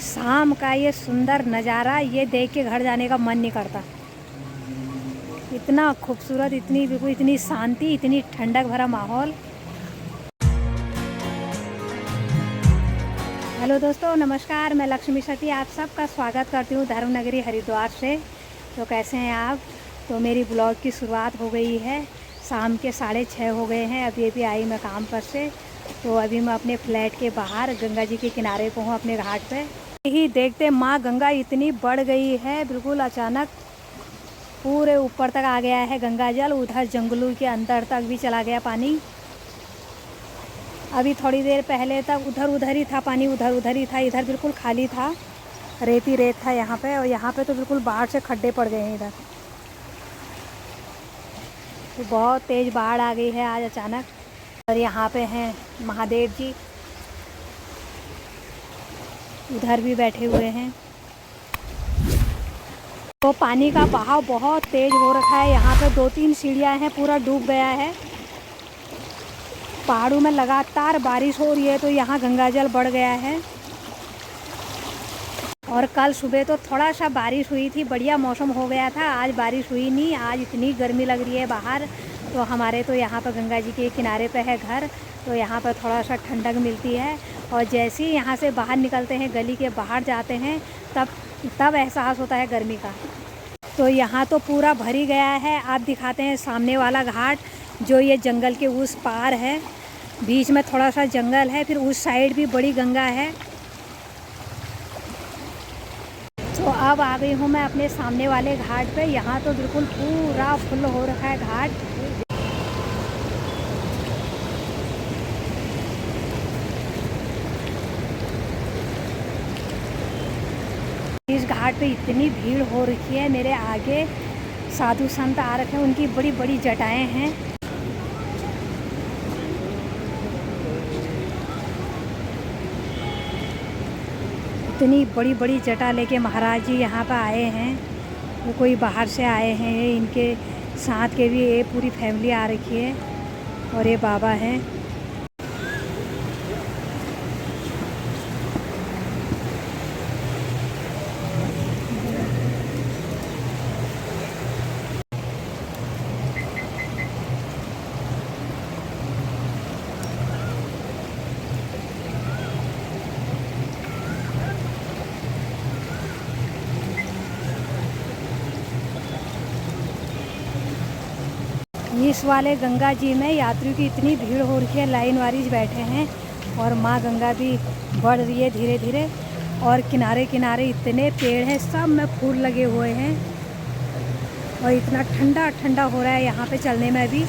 शाम का ये सुंदर नज़ारा ये देख के घर जाने का मन नहीं करता। इतना खूबसूरत, इतनी बिल्कुल इतनी शांति, इतनी ठंडक भरा माहौल। हेलो दोस्तों, नमस्कार। मैं लक्ष्मी सती आप सबका स्वागत करती हूँ धर्मनगरी हरिद्वार से। तो कैसे हैं आप? तो मेरी ब्लॉग की शुरुआत हो गई है। शाम के 6:30 हो गए हैं। अभी आई मैं काम पर से। तो अभी मैं अपने फ्लैट के बाहर गंगा जी के किनारे पर हूँ, अपने घाट पे ही देखते माँ गंगा इतनी बढ़ गई है। बिल्कुल अचानक पूरे ऊपर तक आ गया है गंगा जल। उधर जंगलों के अंदर तक भी चला गया पानी। अभी थोड़ी देर पहले तक उधर ही था पानी, उधर ही था। इधर बिल्कुल खाली था, रेत ही रेत था यहाँ पे। और यहाँ पे तो बिल्कुल बाढ़ से खड्डे पड़ गए हैं इधर। तो बहुत तेज़ बाढ़ आ गई है आज अचानक। और यहाँ पे हैं महादेव जी, उधर भी बैठे हुए हैं। तो पानी का बहाव बहुत तेज़ हो रखा है। यहाँ पे 2-3 सीढ़ियाँ हैं, पूरा डूब गया है। पहाड़ों में लगातार बारिश हो रही है तो यहाँ गंगा जल बढ़ गया है। और कल सुबह तो थोड़ा सा बारिश हुई थी, बढ़िया मौसम हो गया था। आज बारिश हुई नहीं। आज इतनी गर्मी लग रही है बाहर। तो हमारे तो यहाँ पर गंगा जी के किनारे पे है घर, तो यहाँ पर थोड़ा सा ठंडक मिलती है। और जैसे ही यहाँ से बाहर निकलते हैं, गली के बाहर जाते हैं, तब एहसास होता है गर्मी का। तो यहाँ तो पूरा भर ही गया है। आप दिखाते हैं सामने वाला घाट, जो ये जंगल के उस पार है। बीच में थोड़ा सा जंगल है, फिर उस साइड भी बड़ी गंगा है। तो अब आ गई हूँ मैं अपने सामने वाले घाट पे। यहाँ तो बिल्कुल पूरा फुल हो रखा है घाट। इस घाट पे इतनी भीड़ हो रखी है। मेरे आगे साधु संत आ रखे हैं, उनकी बड़ी बड़ी जटाएं हैं। इतनी बड़ी बड़ी जटा लेके महाराज जी यहाँ पर आए हैं। वो कोई बाहर से आए हैं। इनके साथ के भी ये पूरी फैमिली आ रखी है। और ये बाबा हैं। इस वाले गंगा जी में यात्रियों की इतनी भीड़ हो रही है, लाइन वारिज बैठे हैं। और माँ गंगा भी बढ़ रही है धीरे धीरे। और किनारे किनारे इतने पेड़ हैं, सब में फूल लगे हुए हैं। और इतना ठंडा ठंडा हो रहा है यहाँ पे चलने में भी।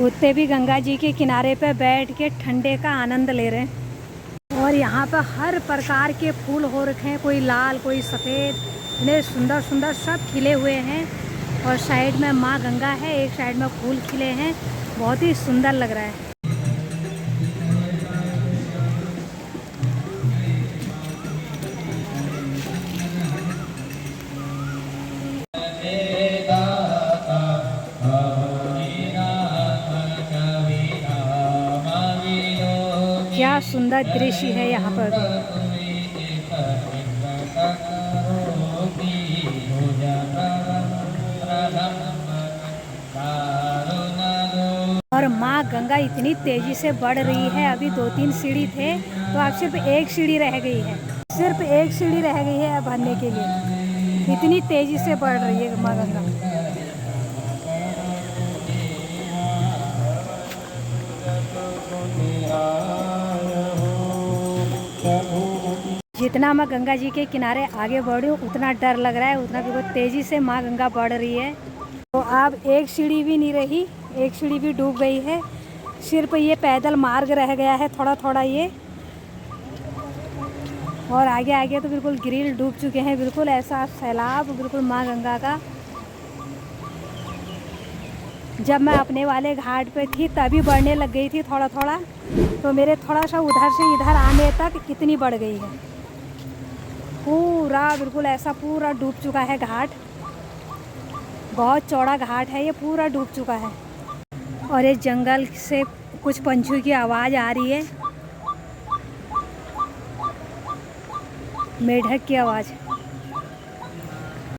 कुत्ते भी गंगा जी के किनारे पे बैठ के ठंडे का आनंद ले रहे हैं। और यहाँ पे हर प्रकार के फूल हो रखे हैं, कोई लाल कोई सफ़ेद, इतने सुंदर सुंदर सब खिले हुए हैं। और साइड में माँ गंगा है, एक साइड में फूल खिले हैं। बहुत ही सुंदर लग रहा है। क्या सुंदर दृश्य है यहाँ पर। और माँ गंगा इतनी तेजी से बढ़ रही है। अभी 2-3 सीढ़ी थे, तो अब सिर्फ एक सीढ़ी रह गई है। सिर्फ एक सीढ़ी रह गई है अब भरने के लिए। इतनी तेजी से बढ़ रही है माँ गंगा। जितना मैं गंगा जी के किनारे आगे बढ़ी हूँ, उतना डर लग रहा है, उतना बहुत तेज़ी से माँ गंगा बढ़ रही है। तो अब एक सीढ़ी भी नहीं रही, एक सीढ़ी भी डूब गई है। सिर्फ ये पैदल मार्ग रह गया है थोड़ा थोड़ा ये। और आगे आगे तो बिल्कुल ग्रिल डूब चुके हैं। बिल्कुल ऐसा सैलाब बिल्कुल माँ गंगा का। जब मैं अपने वाले घाट पे थी तभी बढ़ने लग गई थी थोड़ा थोड़ा, तो मेरे थोड़ा सा उधर से इधर आने तक कितनी बढ़ गई है। पूरा बिल्कुल ऐसा पूरा डूब चुका है घाट। बहुत चौड़ा घाट है ये, पूरा डूब चुका है। और इस जंगल से कुछ पंछियों की आवाज़ आ रही है, मेढक की आवाज़।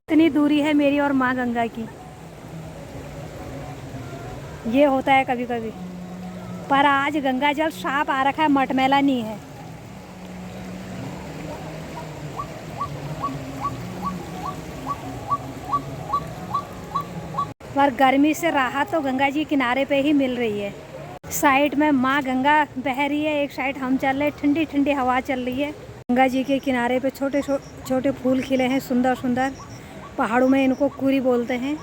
इतनी दूरी है मेरी और माँ गंगा की। ये होता है कभी कभी। पर आज गंगा जल साफ आ रखा है, मटमैला नहीं है। पर गर्मी से राहत तो गंगा जी किनारे पे ही मिल रही है। साइड में माँ गंगा बह रही है, एक साइड हम चल रहे, ठंडी ठंडी हवा चल रही है। गंगा जी के किनारे पे छोटे छोटे फूल खिले हैं, सुंदर सुंदर। पहाड़ों में इनको कुरी बोलते हैं।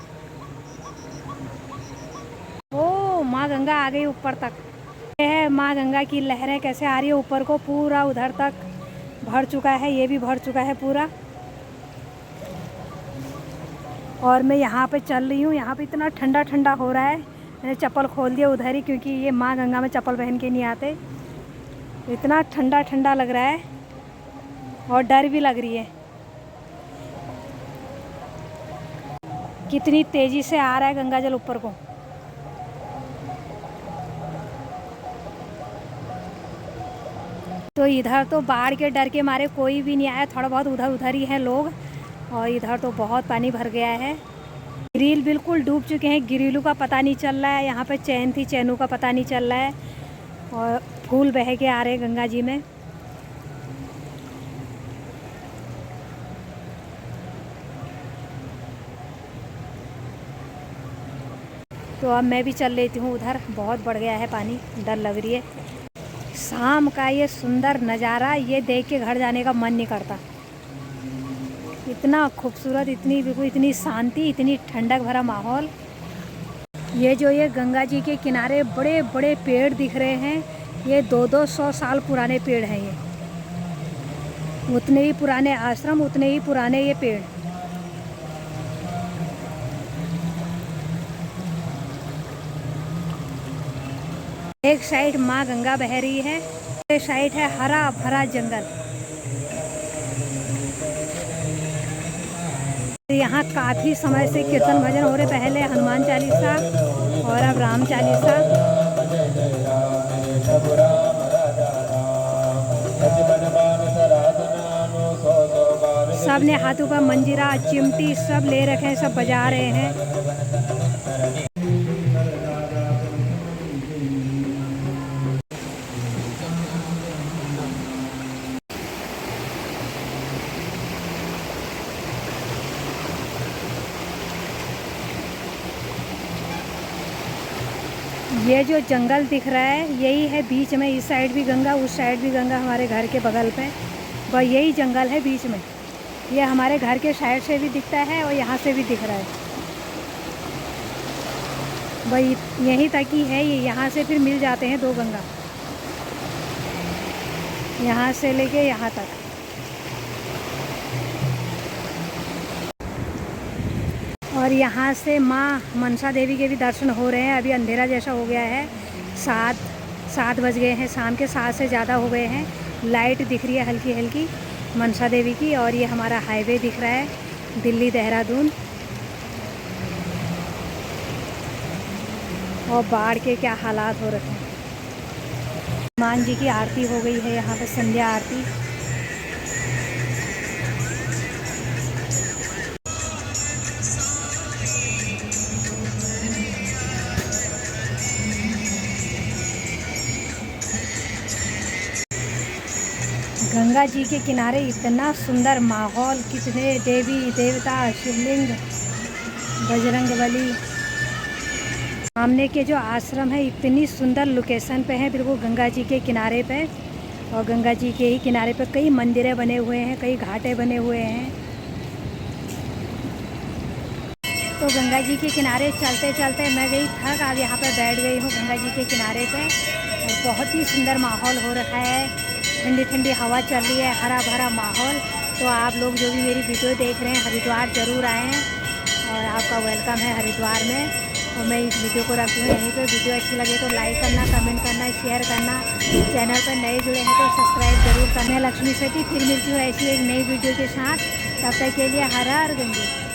ओ माँ गंगा आ गई ऊपर तक। ये है माँ गंगा की लहरें कैसे आ रही है ऊपर को, पूरा उधर तक भर चुका है, ये भी भर चुका है पूरा। और मैं यहाँ पे चल रही हूँ, यहाँ पे इतना ठंडा ठंडा हो रहा है। मैंने चप्पल खोल दिया उधर ही, क्योंकि ये माँ गंगा में चप्पल पहन के नहीं आते। इतना ठंडा ठंडा लग रहा है और डर भी लग रही है। कितनी तेज़ी से आ रहा है गंगा जल ऊपर को। तो इधर तो बाढ़ के डर के मारे कोई भी नहीं आया, थोड़ा बहुत उधर उधर ही हैं लोग। और इधर तो बहुत पानी भर गया है। ग्रिल बिल्कुल डूब चुके हैं, ग्रिलों का पता नहीं चल रहा है। यहाँ पे चैन थी, चैनों का पता नहीं चल रहा है। और फूल बह के आ रहे हैं गंगा जी में। तो अब मैं भी चल लेती हूँ उधर, बहुत बढ़ गया है पानी, डर लग रही है। शाम का ये सुंदर नज़ारा ये देख के घर जाने का मन नहीं करता। इतना खूबसूरत, इतनी बिल्कुल इतनी शांति, इतनी ठंडक भरा माहौल। ये जो ये गंगा जी के किनारे बड़े बड़े पेड़ दिख रहे हैं, ये 200-200 साल पुराने पेड़ हैं। ये उतने ही पुराने आश्रम, उतने ही पुराने ये पेड़। एक साइड माँ गंगा बह रही है, एक साइड है हरा भरा जंगल। यहाँ काफ़ी समय से कीर्तन भजन हो रहे, पहले हनुमान चालीसा और अब राम चालीसा। सब ने हाथों का मंजीरा, चिमटी सब ले रखे हैं, सब बजा रहे हैं। ये जो जंगल दिख रहा है यही है बीच में, इस साइड भी गंगा, उस साइड भी गंगा, हमारे घर के बगल पे। और यही जंगल है बीच में। ये हमारे घर के साइड से भी दिखता है और यहाँ से भी दिख रहा है। भाई यहीं तक ही है ये, यहाँ से फिर मिल जाते हैं दो गंगा, यहाँ से लेके यहाँ तक। और यहाँ से माँ मनसा देवी के भी दर्शन हो रहे हैं। अभी अंधेरा जैसा हो गया है, 7 बज गए हैं, शाम के 7 से ज़्यादा हो गए हैं। लाइट दिख रही है हल्की हल्की मनसा देवी की। और ये हमारा हाईवे दिख रहा है, दिल्ली देहरादून। और बाढ़ के क्या हालात हो रखे हैं। हनुमान जी की आरती हो गई है यहाँ पे, संध्या आरती। गंगा जी के किनारे इतना सुंदर माहौल, कितने देवी देवता, शिवलिंग, बजरंगबली। सामने के जो आश्रम है इतनी सुंदर लोकेशन पे है, बिल्कुल गंगा जी के किनारे पे। और गंगा जी के ही किनारे पे कई मंदिरें बने हुए हैं, कई घाटे बने हुए हैं। तो गंगा जी के किनारे चलते चलते मैं गई थक, अब यहाँ पे बैठ गई हूँ गंगा जी के किनारे पे। और बहुत ही सुंदर माहौल हो रखा है, ठंडी ठंडी हवा चल रही है, हरा भरा माहौल। तो आप लोग जो भी मेरी वीडियो देख रहे हैं हरिद्वार ज़रूर आएँ, और आपका वेलकम है हरिद्वार में। और मैं इस वीडियो को रखती हूँ यहीं पर। वीडियो अच्छी लगे तो लाइक करना, कमेंट करना, शेयर करना। चैनल पर नए जुड़े हैं तो सब्सक्राइब जरूर करना। लक्ष्मी सेठी फिर मिलती हूँ ऐसी एक नई वीडियो के साथ। तब तक के लिए हर हर गंगे।